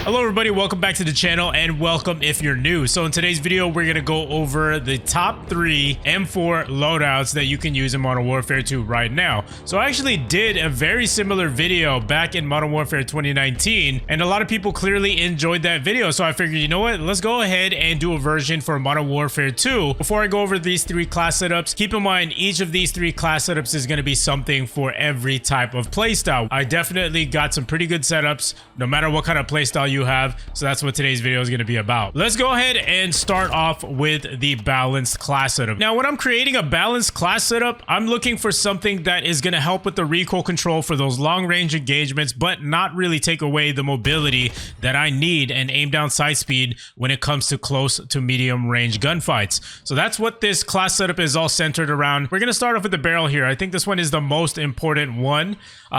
Hello everybody, welcome back to the channel and welcome if you're new. So in today's video, we're going to go over the top 3 M4 loadouts that you can use in Modern Warfare 2 right now. So I actually did a very similar video back in Modern Warfare 2019 and a lot of people clearly enjoyed that video. So I figured, you know what, let's go ahead and do a version for Modern Warfare 2. Before I go over these 3 class setups, keep in mind each of these 3 class setups is going to be something for every type of playstyle. I definitely got some pretty good setups no matter what kind of playstyle you have, so that's what today's video is going to be about. Let's go ahead and start off with the balanced class setup. Now when I'm creating a balanced class setup, I'm looking for something that is going to help with the recoil control for those long range engagements, but not really take away the mobility that I need and aim down sight speed when it comes to close to medium range gunfights. So that's what this class setup is all centered around. We're going to start off with the barrel here. I think this one is the most important one.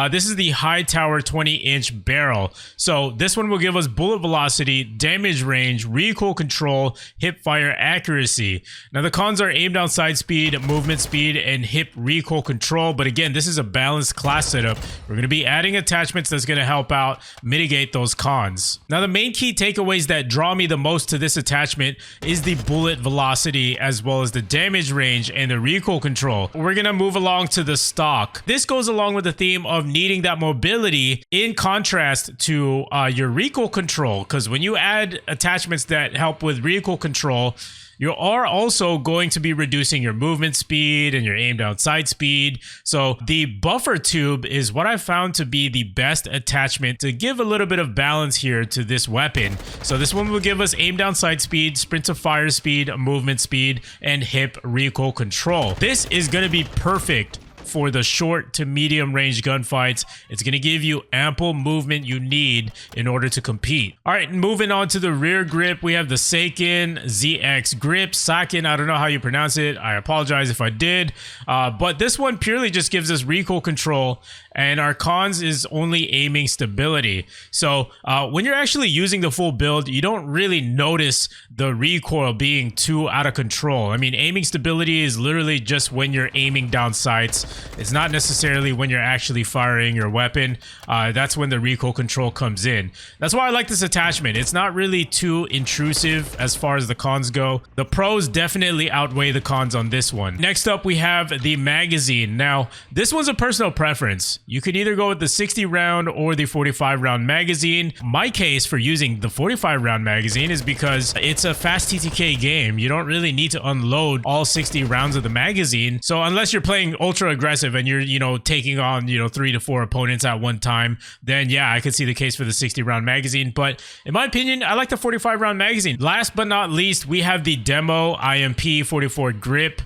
This is the high tower 20-inch barrel. So this one will give us bullet velocity, damage range, recoil control, hip fire accuracy. Now the cons are aim down sight speed, movement speed, and hip recoil control. But again, this is a balanced class setup. We're going to be adding attachments that's going to help out mitigate those cons. Now the main key takeaways that draw me the most to this attachment is the bullet velocity as well as the damage range and the recoil control. We're going to move along to the stock. This goes along with the theme of needing that mobility in contrast to your recoil control, because when you add attachments that help with recoil control, you are also going to be reducing your movement speed and your aim down sight speed. So the buffer tube is what I found to be the best attachment to give a little bit of balance here to this weapon. So this one will give us aim down sight speed, sprint to fire speed, movement speed, and hip recoil control. This is going to be perfect for the short to medium range gunfights. It's going to give you ample movement you need in order to compete. All right, moving on to the rear grip, we have the Seiken ZX grip. Seiken, I don't know how you pronounce it. I apologize if I did. But this one purely just gives us recoil control, and our cons is only aiming stability. So when you're actually using the full build, you don't really notice the recoil being too out of control. I mean, aiming stability is literally just when you're aiming down sights. It's not necessarily when you're actually firing your weapon. That's when the recoil control comes in. That's why I like this attachment. It's not really too intrusive as far as the cons go. The pros definitely outweigh the cons on this one. Next up, we have the magazine. Now, this one's a personal preference. You could either go with the 60 round or the 45 round magazine. My case for using the 45 round magazine is because it's a fast TTK game. You don't really need to unload all 60 rounds of the magazine. So unless you're playing ultra aggressive and you're, taking on, 3 to 4 opponents at one time, then yeah, I could see the case for the 60 round magazine. But in my opinion, I like the 45 round magazine. Last but not least, we have the demo IMP 44 grip.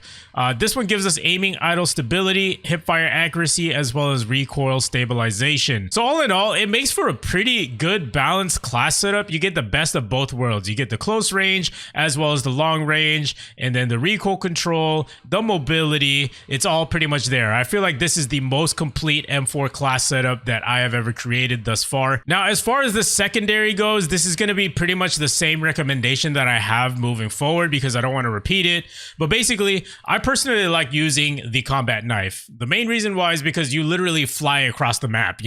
This one gives us aiming idle stability, hip fire accuracy, as well as recoil stabilization. So all in all, it makes for a pretty good balanced class setup. You get the best of both worlds. You get the close range as well as the long range, and then the recoil control, the mobility. It's all pretty much there. I feel like this is the most complete M4 class setup that I have ever created thus far. Now, as far as the secondary goes, this is going to be pretty much the same recommendation that I have moving forward because I don't want to repeat it. But basically, I personally like using the combat knife. The main reason why is because you literally fly across the map,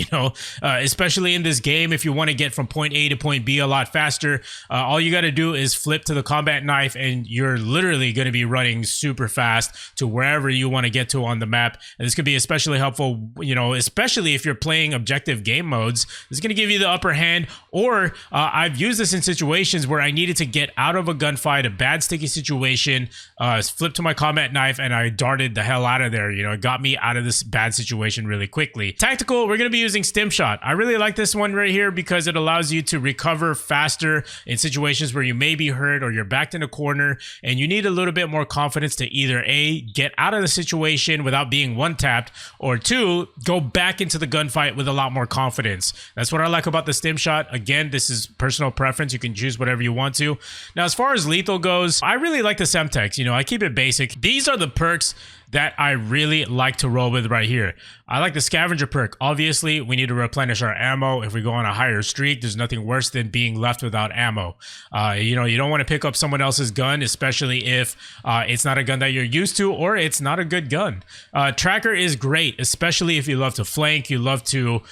especially in this game. If you want to get from point A to point B a lot faster, all you got to do is flip to the combat knife and you're literally going to be running super fast to wherever you want to get to on the map. And this could be especially helpful, especially if you're playing objective game modes. This is going to give you the upper hand, or I've used this in situations where I needed to get out of a gunfight, a bad sticky situation, flip to my combat knife, and I darted the hell out of there. It got me out of this bad situation really quickly. Tactical, we're going to be using stim shot. I really like this one right here because it allows you to recover faster in situations where you may be hurt or you're backed in a corner and you need a little bit more confidence to either A, get out of the situation without being one-tapped, or 2, go back into the gunfight with a lot more confidence. That's what I like about the stim shot. Again, this is personal preference. You can choose whatever you want to. Now, as far as lethal goes, I really like the Semtex. I keep it basic. These are the perks that I really like to roll with right here. I like the scavenger perk. Obviously, we need to replenish our ammo. If we go on a higher streak, there's nothing worse than being left without ammo. You know, you don't want to pick up someone else's gun, especially if it's not a gun that you're used to or it's not a good gun. Tracker is great, especially if you love to flank, you love to,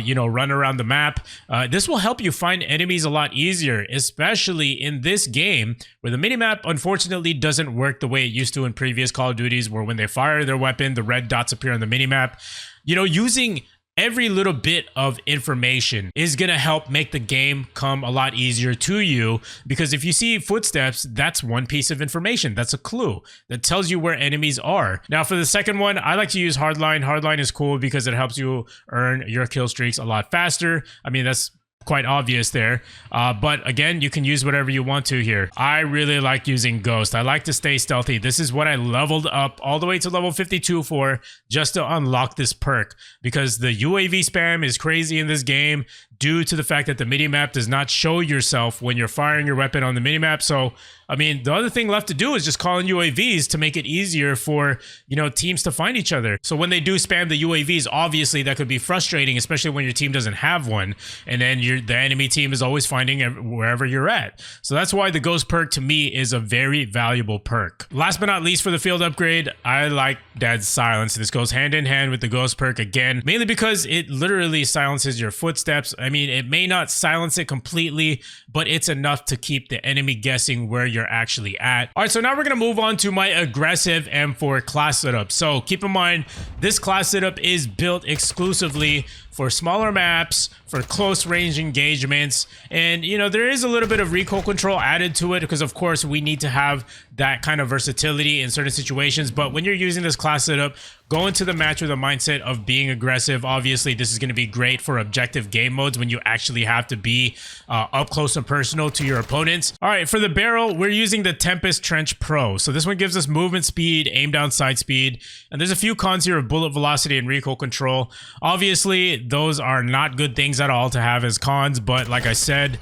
you know, run around the map. This will help you find enemies a lot easier, especially in this game where the minimap unfortunately doesn't work the way it used to in previous Call of Duties, where when they fire their weapon, the red dots appear on the minimap. You know, using every little bit of information is going to help make the game come a lot easier to you, because if you see footsteps, that's one piece of information. That's a clue that tells you where enemies are. Now, for the second one, I like to use Hardline. Hardline is cool because it helps you earn your kill streaks a lot faster. I mean, that's quite obvious there, but again, you can use whatever you want to here. I really like using Ghost. I like to stay stealthy. This is what I leveled up all the way to level 52 for, just to unlock this perk, because the UAV spam is crazy in this game due to the fact that the minimap does not show yourself when you're firing your weapon on the minimap. So I mean, the other thing left to do is just call in UAVs to make it easier for, you know, teams to find each other. So when they do spam the UAVs, obviously that could be frustrating, especially when your team doesn't have one, and then the enemy team is always finding wherever you're at. So that's why the Ghost perk to me is a very valuable perk. Last but not least, for the field upgrade, I like Dead Silence. This goes hand in hand with the Ghost perk again, mainly because it literally silences your footsteps. I mean, it may not silence it completely, but it's enough to keep the enemy guessing where you're actually at. All right, so now we're gonna move on to my aggressive M4 class setup. So keep in mind, this class setup is built exclusively for smaller maps, for close range engagements, and you know, there is a little bit of recoil control added to it because of course we need to have that kind of versatility in certain situations. But when you're using this class setup, go into the match with a mindset of being aggressive. Obviously, this is going to be great for objective game modes when you actually have to be up close and personal to your opponents. All right, for the barrel, we're using the Tempest Trench Pro. So this one gives us movement speed, aim down sight speed, and there's a few cons here of bullet velocity and recoil control. Obviously, those are not good things at all to have as cons, but like I said,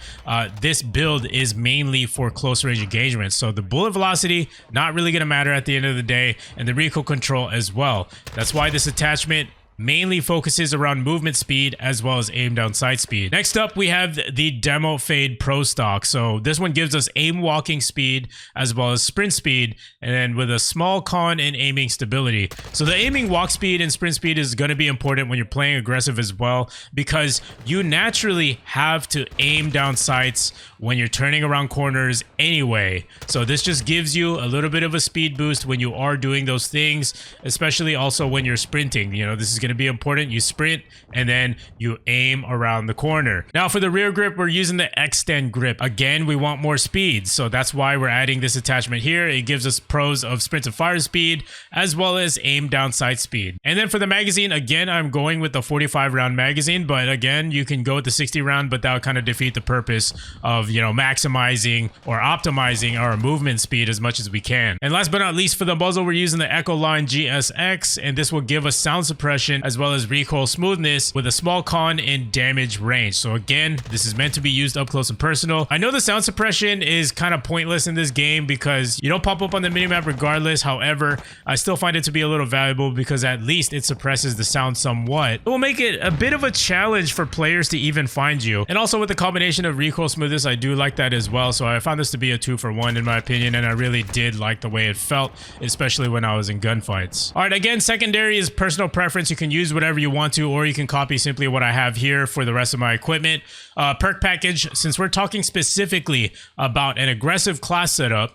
this build is mainly for close range engagements. So the bullet velocity, not really going to matter at the end of the day, and the recoil control as well. That's why this attachment mainly focuses around movement speed as well as aim down sight speed. Next up, we have the Demo Fade Pro Stock. So this one gives us aim walking speed as well as sprint speed, and then with a small con in aiming stability. So the aiming walk speed and sprint speed is going to be important when you're playing aggressive as well, because you naturally have to aim down sights when you're turning around corners anyway. So this just gives you a little bit of a speed boost when you are doing those things, especially also when you're sprinting. You know, this is going to be important. You sprint and then you aim around the corner. Now for the rear grip, we're using the Extend grip. Again, we want more speed, so that's why we're adding this attachment here. It gives us pros of sprint and fire speed as well as aim down sight speed. And then for the magazine, again, I'm going with the 45 round magazine, but again, you can go with the 60 round, but that would kind of defeat the purpose of, you know, maximizing or optimizing our movement speed as much as we can. And last but not least, for the muzzle, we're using the Echoline GSX, and this will give us sound suppression as well as recoil smoothness with a small con in damage range. So again, this is meant to be used up close and personal. I know the sound suppression is kind of pointless in this game because you don't pop up on the minimap regardless. However, I still find it to be a little valuable because at least it suppresses the sound somewhat. It will make it a bit of a challenge for players to even find you. And also with the combination of recoil smoothness, I do like that as well. So I found this to be a 2-for-1 in my opinion, and I really did like the way it felt, especially when I was in gunfights. All right, again, secondary is personal preference. You can use whatever you want to, or you can copy simply what I have here for the rest of my equipment. Perk package, since we're talking specifically about an aggressive class setup,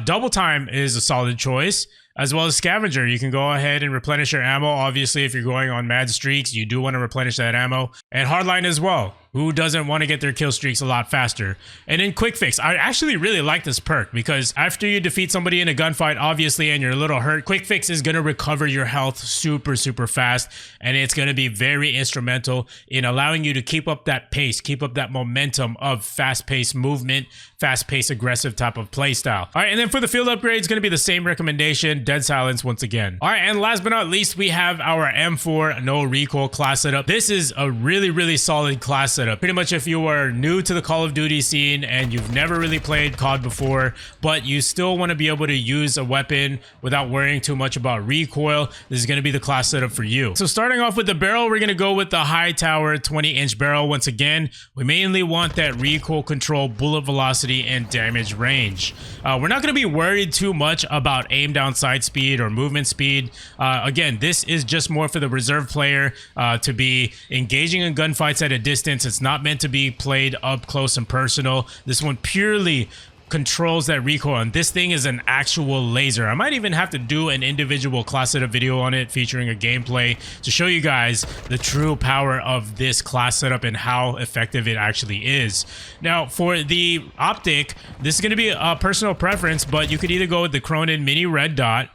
double time is a solid choice, as well as scavenger. You can go ahead and replenish your ammo. Obviously, if you're going on mad streaks, you do want to replenish that ammo. And hardline as well. Who doesn't want to get their kill streaks a lot faster? And then quick fix. I actually really like this perk because after you defeat somebody in a gunfight, obviously, and you're a little hurt, quick fix is going to recover your health super fast, and it's going to be very instrumental in allowing you to keep up that pace, keep up that momentum of fast-paced movement, fast-paced aggressive type of play style. All right, and then for the field upgrade, it's going to be the same recommendation, Dead Silence once again. All right, and last but not least, we have our M4 no recoil class setup. This is a really solid class setup. Pretty much if you are new to the Call of Duty scene and you've never really played COD before, but you still want to be able to use a weapon without worrying too much about recoil, this is going to be the class setup for you. So starting off with the barrel, we're going to go with the high tower 20-inch barrel. Once again, we mainly want that recoil control, bullet velocity, and damage range. We're not going to be worried too much about aim down sight speed or movement speed. Again, this is just more for the reserve player to be engaging in gunfights at a distance. It's not meant to be played up close and personal. This one purely controls that recoil, and this thing is an actual laser. I might even have to do an individual class setup video on it featuring a gameplay to show you guys the true power of this class setup and how effective it actually is. Now for the optic, this is going to be a personal preference, but you could either go with the Cronin mini red dot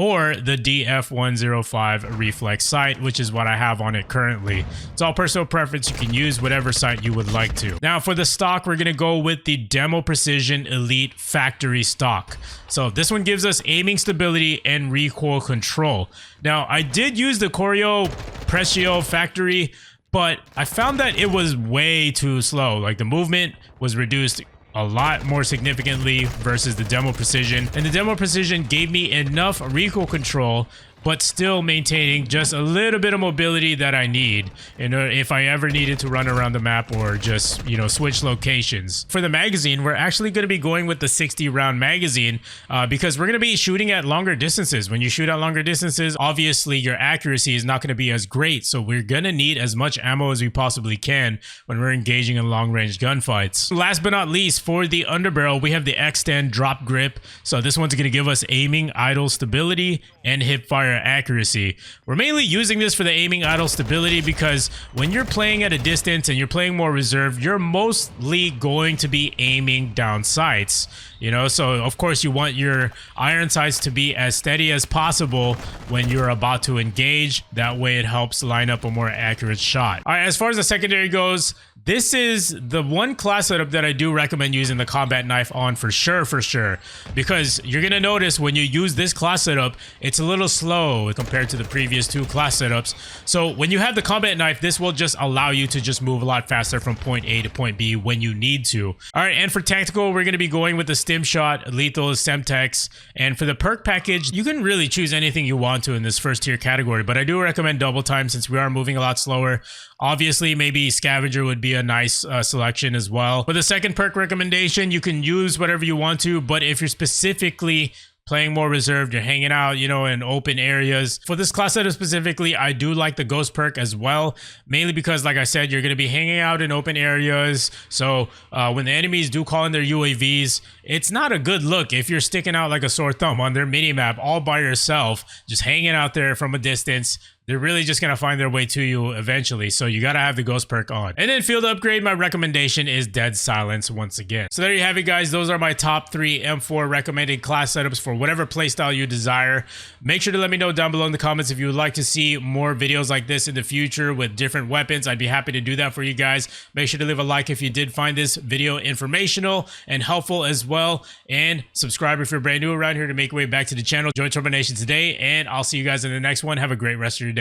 or the DF105 reflex sight, which is what I have on it currently. It's all personal preference. You can use whatever sight you would like to. Now for the stock, we're gonna go with the Demo Precision Elite Factory stock. So this one gives us aiming stability and recoil control. Now I did use the Corio Precio Factory, but I found that it was way too slow. Like the movement was reduced a lot more significantly versus the Demo Precision, and the Demo Precision gave me enough recoil control but still maintaining just a little bit of mobility that I need if I ever needed to run around the map or just, you know, switch locations. For the magazine, we're actually going to be going with the 60 round magazine because we're going to be shooting at longer distances. When you shoot at longer distances, obviously your accuracy is not going to be as great, so we're going to need as much ammo as we possibly can when we're engaging in long range gunfights. Last but not least, for the underbarrel, we have the X10 drop grip. So this one's going to give us aiming idle stability and hip fire accuracy. We're mainly using this for the aiming idle stability because when you're playing at a distance and you're playing more reserve, you're mostly going to be aiming down sights, you know, so of course you want your iron sights to be as steady as possible when you're about to engage. That way it helps line up a more accurate shot. All right, as far as the secondary goes, this is the one class setup that I do recommend using the combat knife on for sure, because you're gonna notice when you use this class setup, it's a little slow compared to the previous two class setups. So when you have the combat knife, this will just allow you to just move a lot faster from point A to point B when you need to. All right, and for tactical, we're gonna be going with the stim shot, lethal, Semtex, and for the perk package, you can really choose anything you want to in this first tier category, but I do recommend double time since we are moving a lot slower. Obviously, maybe scavenger would be a nice selection as well. For the second perk recommendation, you can use whatever you want to, but if you're specifically playing more reserved, you're hanging out, you know, in open areas. For this class setup specifically, I do like the ghost perk as well, mainly because, like I said, you're going to be hanging out in open areas. So when the enemies do call in their UAVs, it's not a good look if you're sticking out like a sore thumb on their minimap all by yourself, just hanging out there from a distance. They're really just going to find their way to you eventually. So you got to have the ghost perk on. And then field upgrade, my recommendation is Dead Silence once again. So there you have it, guys. Those are my top 3 M4 recommended class setups for whatever playstyle you desire. Make sure to let me know down below in the comments if you would like to see more videos like this in the future with different weapons. I'd be happy to do that for you guys. Make sure to leave a like if you did find this video informational and helpful as well. And subscribe if you're brand new around here to make your way back to the channel. Join Turbo Nation today, and I'll see you guys in the next one. Have a great rest of your day.